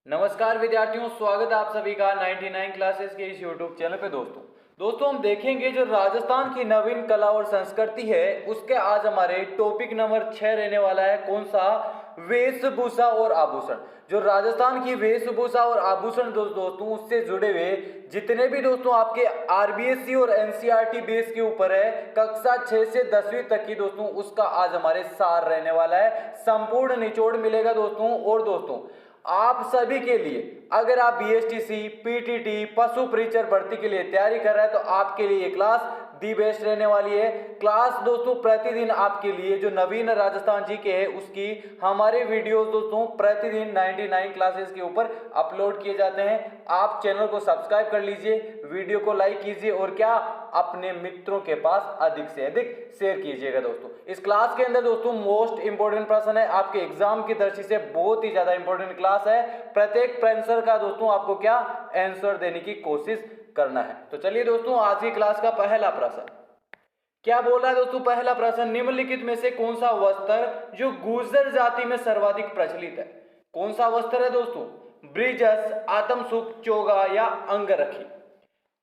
नमस्कार विद्यार्थियों, स्वागत है आप सभी का 99 क्लासेस के इस यूट्यूब चैनल पे। दोस्तों हम देखेंगे जो राजस्थान की नवीन कला और संस्कृति है उसके आज हमारे टॉपिक नंबर 6 रहने वाला है। कौन सा? वेशभूषा और आभूषण। जो राजस्थान की वेशभूषा और आभूषण दोस्तों उससे जुड़े हुए जितने भी दोस्तों आपके आरबीएससी और एनसीईआरटी बेस के ऊपर है कक्षा 6 से 10वीं तक की दोस्तों, उसका आज हमारे सार रहने वाला है। संपूर्ण निचोड़ मिलेगा दोस्तों। और दोस्तों आप सभी के लिए अगर आप बीएसटीसी, पीटीटी, पशु परिचर भर्ती के लिए तैयारी कर रहे हैं तो आपके लिए ये क्लास दी बेस्ट रहने वाली है। क्लास दोस्तों प्रतिदिन आपके लिए जो नवीन राजस्थान जी के है उसकी हमारे वीडियो दोस्तों प्रतिदिन 99 क्लासेस के ऊपर अपलोड किए जाते हैं। आप चैनल को सब्सक्राइब कर लीजिए, वीडियो को लाइक कीजिए और क्या अपने मित्रों के पास अधिक से अधिक शेयर कीजिएगा। दोस्तों इस क्लास के अंदर दोस्तों मोस्ट इंपोर्टेंट प्रश्न है, आपके एग्जाम की दृष्टि से बहुत ही ज्यादा इंपॉर्टेंट क्लास है। प्रत्येक आंसर का दोस्तों आपको क्या आंसर देने की कोशिश करना है। तो चलिए दोस्तों आज की क्लास का पहला प्रश्न क्या बोल रहा है दोस्तों। पहला प्रश्न, निम्नलिखित में से कौन सा वस्त्र जो गुर्जर जाति में सर्वाधिक प्रचलित है? कौन सा वस्त्र है दोस्तों? ब्रिजस, आत्मसुख, चोगा या अंगरखी?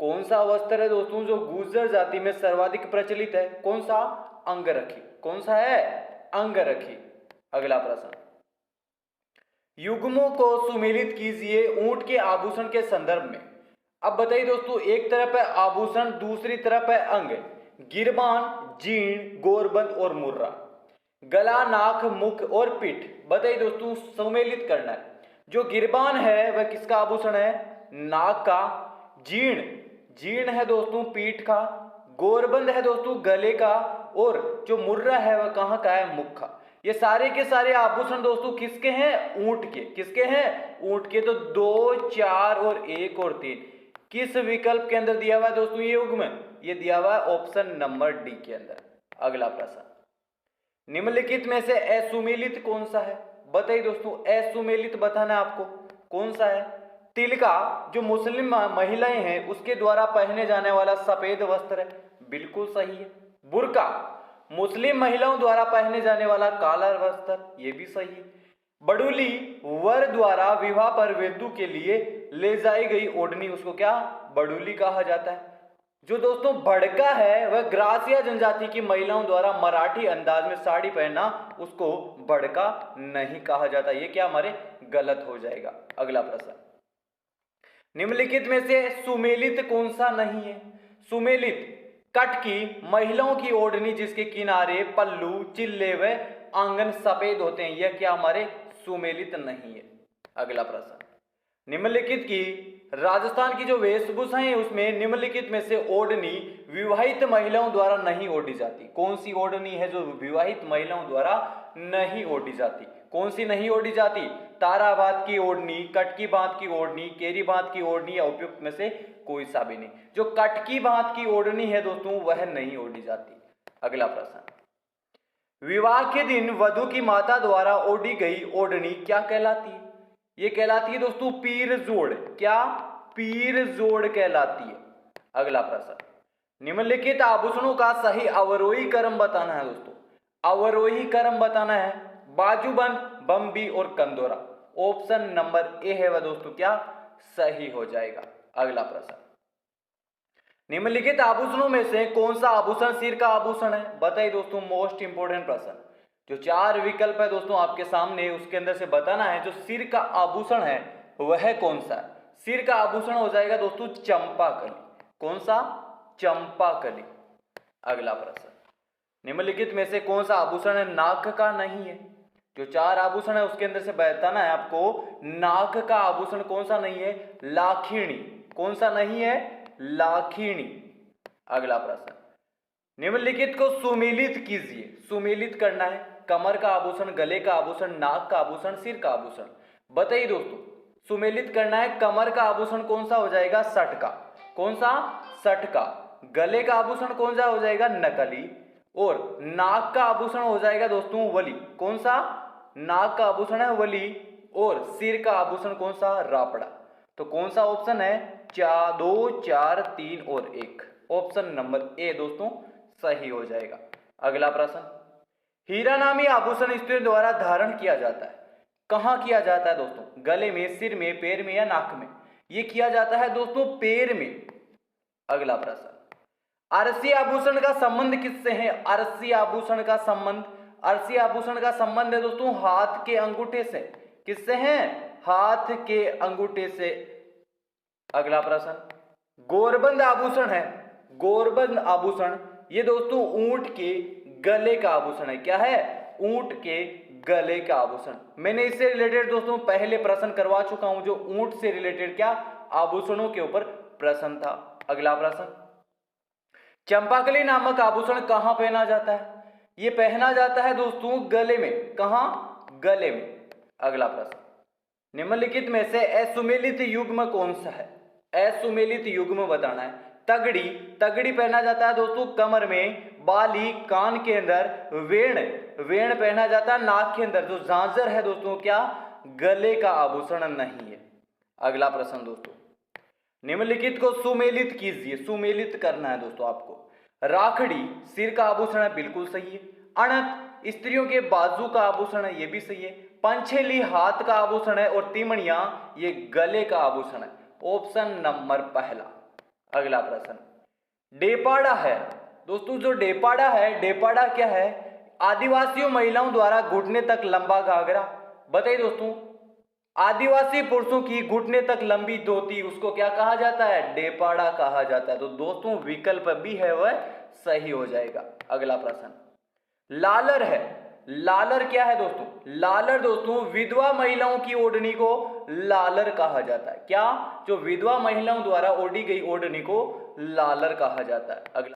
कौन सा वस्त्र है दोस्तों जो गुर्जर जाति में सर्वाधिक प्रचलित है? कौन सा? अंगरखी। कौन सा है? अंगरखी। अगला प्रश्न, युग्मों को सुमेलित कीजिए ऊंट के आभूषण के संदर्भ में। अब बताइए दोस्तों, एक तरफ है आभूषण, दूसरी तरफ है अंग। गिरबान, जीर्ण, गोरबंद और मुर्रा। गला, नाक, मुख और पीठ। बताइए दोस्तों सुमेलित करना है। जो गिरबान है वह किसका आभूषण है? नाक का। जीर्ण, जीर्ण है दोस्तों पीठ का। गोरबंद है दोस्तों गले का। और जो मुर्रा है वह कहां का है? मुख का। ये सारे के सारे आभूषण दोस्तों किसके हैं? ऊंट के। किसके हैं? ऊंट के। तो 2, 4 और 1 और 3 किस विकल्प के अंदर दिया हुआ है दोस्तों? ये युग्म ये दिया हुआ है ऑप्शन नंबर डी के अंदर। अगला प्रश्न, निम्नलिखित में से असुमेलित कौन सा है? बताइए दोस्तों असुमेलित बताना है आपको। कौन सा है? तिलका जो मुस्लिम महिलाएं हैं उसके द्वारा पहने जाने वाला सफेद वस्त्र है, बिल्कुल सही है। बुर्का मुस्लिम महिलाओं द्वारा पहने जाने वाला काला वस्त्र, ये भी सही है। बडुली वर द्वारा विवाह पर वेदू के लिए ले जाई गई ओढ़नी, उसको क्या बडुली कहा जाता है। जो दोस्तों भड़का है वह ग्रासिया जनजाति की महिलाओं द्वारा मराठी अंदाज में साड़ी पहनना, उसको भड़का नहीं कहा जाता। ये क्या हमारे गलत हो जाएगा। अगला प्रश्न, निम्नलिखित में से सुमेलित कौन सा नहीं है? सुमेलित कटकी महिलाओं की ओढ़नी जिसके किनारे, पल्लू, चिल्ले व आंगन सफेद होते हैं, यह क्या हमारे सुमेलित नहीं है। अगला प्रश्न, निम्नलिखित की राजस्थान की जो वेशभूषा है उसमें निम्नलिखित में से ओढ़नी विवाहित महिलाओं द्वारा नहीं ओढ़ी जाती। कौन सी ओढ़नी है जो विवाहित महिलाओं द्वारा नहीं ओढ़ी जाती? कौन सी नहीं ओढ़ी जाती? ताराबाद की ओढ़नी, कटकी बांध की ओढ़नी, केरी बांध की ओढ़नी या उपयुक्त में से कोई सा भी नहीं। जो कटकी बांध की ओढ़नी है दोस्तों वह नहीं ओढ़ी जाती। अगला प्रश्न, विवाह के दिन वधु की माता द्वारा ओढ़ी गई ओढ़नी क्या कहलाती है? ये कहलाती है दोस्तों पीर जोड़। क्या? पीर जोड़ कहलाती है। अगला प्रश्न, निम्नलिखित आभूषणों का सही अवरोही क्रम बताना है दोस्तों। अवरोही क्रम बताना है। बाजूबंद, बम्बी और कंदोरा। ऑप्शन नंबर ए है वह दोस्तों क्या सही हो जाएगा। अगला प्रश्न, निम्नलिखित आभूषणों में से कौन सा आभूषण सिर का आभूषण है? बताइए दोस्तों मोस्ट इंपोर्टेंट प्रश्न। जो 4 विकल्प है दोस्तों आपके सामने उसके अंदर से बताना है जो सिर का आभूषण है वह कौन सा है। सिर का आभूषण हो जाएगा दोस्तों चंपाकली। कौन सा? चंपाकली। अगला प्रश्न, निम्नलिखित में से कौन सा आभूषण है नाक का नहीं है? जो 4 आभूषण है उसके अंदर से बताना है आपको नाक का आभूषण कौन सा नहीं है? लाखिणी। कौन सा नहीं है? लाखिणी। अगला प्रश्न, निम्नलिखित को सुमेलित कीजिए। सुमेलित करना है। कमर का आभूषण, गले का आभूषण, नाक का आभूषण, सिर का आभूषण। बताइए दोस्तों सुमेलित करना है। कमर का आभूषण कौन सा हो जाएगा? सट का। कौन सा? सट का। गले का आभूषण कौन सा हो जाएगा? नकली। और नाक का आभूषण हो जाएगा दोस्तों वली। कौन सा? नाक का आभूषण है वली। और सिर का आभूषण कौन सा? रापड़ा। तो कौन सा ऑप्शन है? 2, 4, 3 और 1। ऑप्शन नंबर ए दोस्तों सही हो जाएगा। अगला प्रश्न, हीरा नामी आभूषण स्त्रियों द्वारा धारण किया जाता है। कहाँ किया जाता है दोस्तों? गले में, सिर में, पैर में या नाक में? ये किया जाता है दोस्तों पैर में। अगला प्रश्न, अरसी आभूषण का संबंध किससे है? अरसी आभूषण का संबंध, अरसी आभूषण का संबंध है दोस्तों हाथ के अंगूठे से। किससे है? हाथ के अंगूठे से। अगला प्रश्न, गोरबंद आभूषण है, गोरबंद आभूषण ये दोस्तों ऊंट के गले का आभूषण है। क्या है? ऊंट के गले का आभूषण। मैंने इससे रिलेटेड दोस्तों पहले प्रश्न करवा चुका हूं, जो ऊंट से रिलेटेड क्या आभूषणों के ऊपर प्रश्न था। अगला प्रश्न, चंपाकली नामक आभूषण कहां पहना जाता है? ये पहना जाता है दोस्तों गले में। कहां? गले में। अगला प्रश्न, निम्नलिखित में से असुमेलित युग्म कौन सा है? असुमेलित युग्म बताना है। तगड़ी, तगड़ी पहना जाता है दोस्तों कमर में, बाली कान के अंदर, वेण, वेण पहना जाता है नाक के अंदर। जो झांझर है दोस्तों क्या गले का आभूषण नहीं है। अगला प्रश्न दोस्तों, निम्नलिखित को सुमेलित कीजिए। सुमेलित करना है दोस्तों आपको। राखड़ी सिर का आभूषण है, बिल्कुल सही है। अणक स्त्रियों के बाजू का आभूषण है, ये भी सही है। पंछेली हाथ का आभूषण है और तिमणिया ये गले का आभूषण है। ऑप्शन नंबर पहला। अगला प्रश्न, डेपाड़ा है दोस्तों, जो डेपाड़ा है, डेपाड़ा क्या है? आदिवासी महिलाओं द्वारा घुटने तक लंबा घाघरा। बताइए दोस्तों, आदिवासी पुरुषों की घुटने तक लंबी धोती, उसको क्या कहा जाता है? डेपाड़ा कहा जाता है। तो दोस्तों विकल्प भी है वह सही हो जाएगा। अगला प्रश्न, लालर है, लालर क्या है दोस्तों? लालर दोस्तों विधवा महिलाओं की ओढ़नी को लालर कहा जाता है। क्या? जो विधवा महिलाओं द्वारा ओढ़ी गई ओढ़नी को लालर कहा जाता है।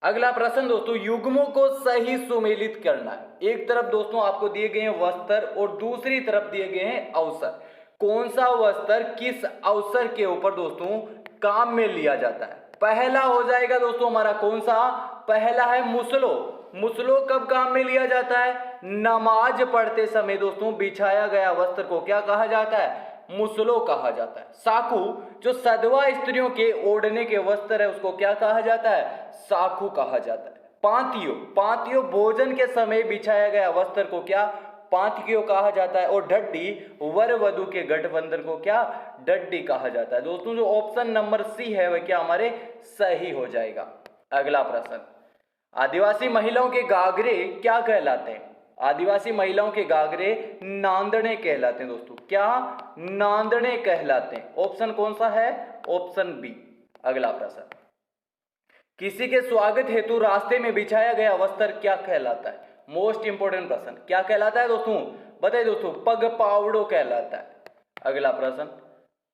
अगला प्रश्न दोस्तों, युग्मों को सही सुमेलित करना है। एक तरफ दोस्तों आपको दिए गए हैं वस्त्र और दूसरी तरफ दिए गए हैं अवसर। कौन सा वस्त्र किस अवसर के ऊपर दोस्तों काम में लिया जाता है? पहला हो जाएगा दोस्तों हमारा कौन सा? पहला है मुसलो। मुसलो कब काम में लिया जाता है? नमाज पढ़ते समय दोस्तों बिछाया गया वस्त्र को क्या कहा जाता है? मुसलो कहा जाता है। साकू जो सधवा स्त्रियों के ओढ़ने के वस्त्र है उसको क्या कहा जाता है? साकू कहा जाता है। पांतियो, पांतियो भोजन के समय बिछाया गया वस्त्र को क्या पांतियो कहा जाता है। और ढड्डी वर वधु के गठबंधन को क्या ढड्डी कहा जाता है। दोस्तों जो ऑप्शन नंबर सी है वह क्या हमारे सही हो जाएगा। अगला प्रश्न, आदिवासी महिलाओं के घाघरे क्या कहलाते हैं? आदिवासी महिलाओं के घाघरे नांदने कहलाते हैं दोस्तों। क्या? नांदने कहलाते हैं। ऑप्शन कौन सा है? Option B. अगला प्रश्न, किसी के स्वागत हेतु रास्ते में बिछाया गया वस्त्र क्या कहलाता है? मोस्ट इंपोर्टेंट प्रश्न, क्या कहलाता है दोस्तों? बताइए दोस्तों, पग पावड़ो कहलाता है। अगला प्रश्न,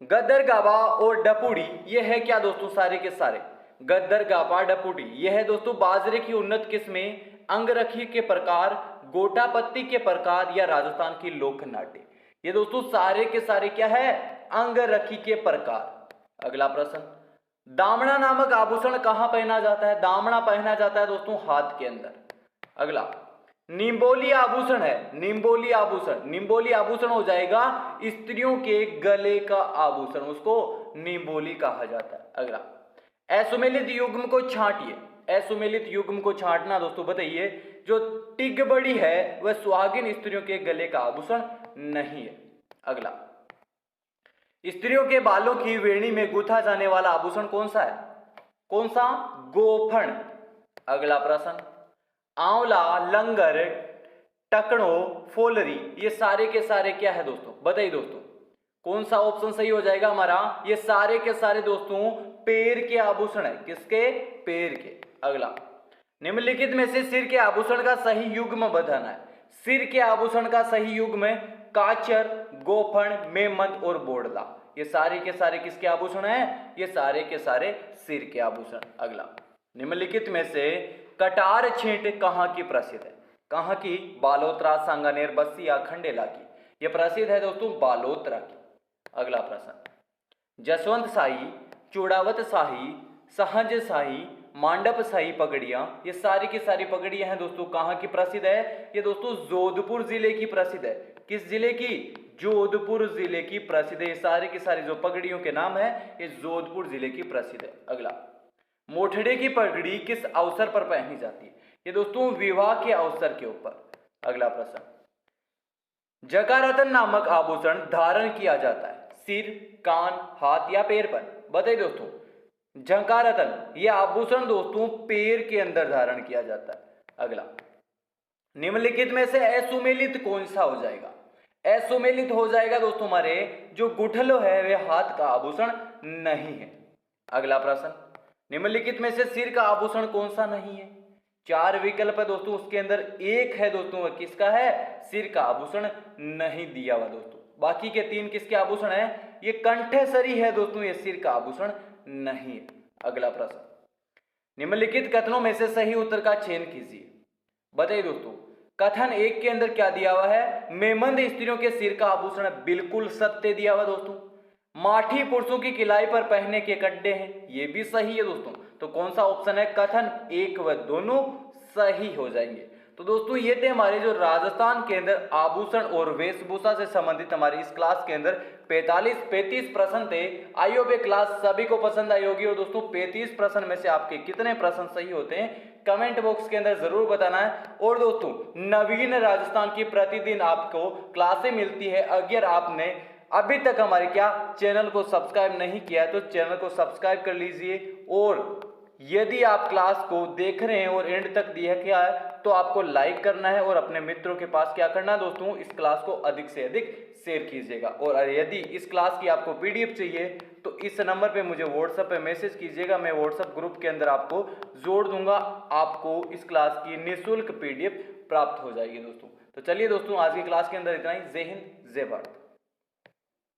गद्दर गाबा और डपुड़ी ये है क्या दोस्तों? सारे के सारे गद्दर गाबा डपुड़ी ये है दोस्तों बाजरे की उन्नत किस्में, अंगरखी के प्रकार, गोटा पत्ती के प्रकार या राजस्थान की लोक नाट्य। ये दोस्तों सारे के सारे क्या है? अंगरखी के प्रकार। अगला प्रश्न, दामना नामक आभूषण कहां पहना जाता है? दामना पहना जाता है दोस्तों हाथ के अंदर। अगला, निम्बोली आभूषण है, निम्बोली आभूषण, निम्बोली आभूषण हो जाएगा स्त्रियों के गले का आभूषण, उसको निम्बोली कहा जाता है। अगला, असुमेलित युग्म को छांटिए। असुमेलित युग्म को छांटना दोस्तों बताइए। जो टिग बड़ी है वह सुहागिन स्त्रियों के गले का आभूषण नहीं है। अगला, स्त्रियों के बालों की वेणी में गुथा जाने वाला आभूषण कौन सा है? कौन सा? गोफण। अगला प्रश्न, आंवला, लंगर, टकणो, फोलरी ये सारे के सारे क्या है दोस्तों? बताइए दोस्तों कौन सा ऑप्शन सही हो जाएगा हमारा? ये सारे के सारे दोस्तों पैर के आभूषण है। किसके? पैर के। अगला, निम्नलिखित में से सिर के आभूषण का सही युग्म बताना है। सिर के आभूषण का सही युग्म काचर, गोफण, मेमत और बोड़ला। ये सारे के सारे किसके आभूषण हैं? ये सारे के सारे सिर के आभूषण। अगला, निम्नलिखित में से कटार छींट कहाँ की प्रसिद्ध है? कहाँ की? बालोतरा, सांगानेर, बस्सी या खंडेला की। ये प्रसिद्ध है दोस्तों बालोतरा की। अगला प्रश्न, जसवंत शाही, चूड़ावत शाही, सहज शाही, मांडप शाही पगड़ियां ये सारी की सारी पगड़ियां हैं दोस्तों कहाँ की प्रसिद्ध है? ये दोस्तों जोधपुर जिले की प्रसिद्ध है। किस जिले की? जोधपुर जिले की प्रसिद्ध है। सारे की सारी जो पगड़ियों के नाम है ये जोधपुर जिले की प्रसिद्ध है। अगला, मोठड़े की पगड़ी किस अवसर पर पहनी जाती है? ये दोस्तों विवाह के अवसर के ऊपर। अगला प्रश्न, जकारातन नामक आभूषण धारण किया जाता है सिर, कान, हाथ या पैर पर। बताइए दोस्तों, जकारातन यह आभूषण दोस्तों पैर के अंदर धारण किया जाता है। अगला, निम्नलिखित में से असुमेलित कौन सा हो जाएगा? असुमेलित हो जाएगा दोस्तों हमारे जो गुठलो है वह हाथ का आभूषण नहीं है। अगला प्रश्न, निम्नलिखित में से सिर का आभूषण कौन सा नहीं है? 4 विकल्प है दोस्तों, उसके अंदर एक है दोस्तों, वह किसका है? सिर का आभूषण नहीं दिया हुआ दोस्तों। बाकी के 3 किसके आभूषण है? ये कंठेसरी है दोस्तों, ये सिर का आभूषण नहीं है। अगला प्रश्न, निम्नलिखित कथनों में से सही उत्तर का चयन कीजिए। बताइए दोस्तों, कथन 1 के अंदर क्या दिया हुआ है? मेमंद स्त्रियों के सिर का आभूषण बिल्कुल सत्य दिया हुआ दोस्तों। माठी पुरुषों की किलाई पर पहनने के कड्डे हैं, ये भी सही है दोस्तों। तो कौन सा ऑप्शन है? कथन 1 व दोनों सही हो जाएंगे। तो दोस्तों ये थे हमारे जो राजस्थान के अंदर आभूषण और वेशभूषा से संबंधित हमारी इस क्लास के अंदर 35 प्रश्न थे। आई होप ये क्लास सभी को पसंद आई होगी। और दोस्तों 35 प्रश्न में से आपके कितने प्रश्न सही होते हैं कमेंट बॉक्स के अंदर जरूर बताना है। और दोस्तों नवीन राजस्थान की प्रतिदिन आपको क्लासें मिलती है। अगर आपने अभी तक हमारे चैनल को सब्सक्राइब नहीं किया है तो चैनल को सब्सक्राइब कर लीजिए। और यदि आप क्लास को देख रहे हैं और एंड तक देखा है तो आपको लाइक करना है और अपने मित्रों के पास क्या करना है दोस्तों, इस क्लास को अधिक से अधिक शेयर कीजिएगा। और यदि इस क्लास की आपको पीडीएफ चाहिए तो इस नंबर पे मुझे व्हाट्सएप पे मैसेज कीजिएगा, मैं व्हाट्सएप ग्रुप के अंदर आपको जोड़ दूंगा। आपको इस क्लास की निःशुल्क पीडीएफ प्राप्त हो जाएगी दोस्तों। तो चलिए दोस्तों आज की क्लास के अंदर इतना ही। जय हिंद, जय भारत।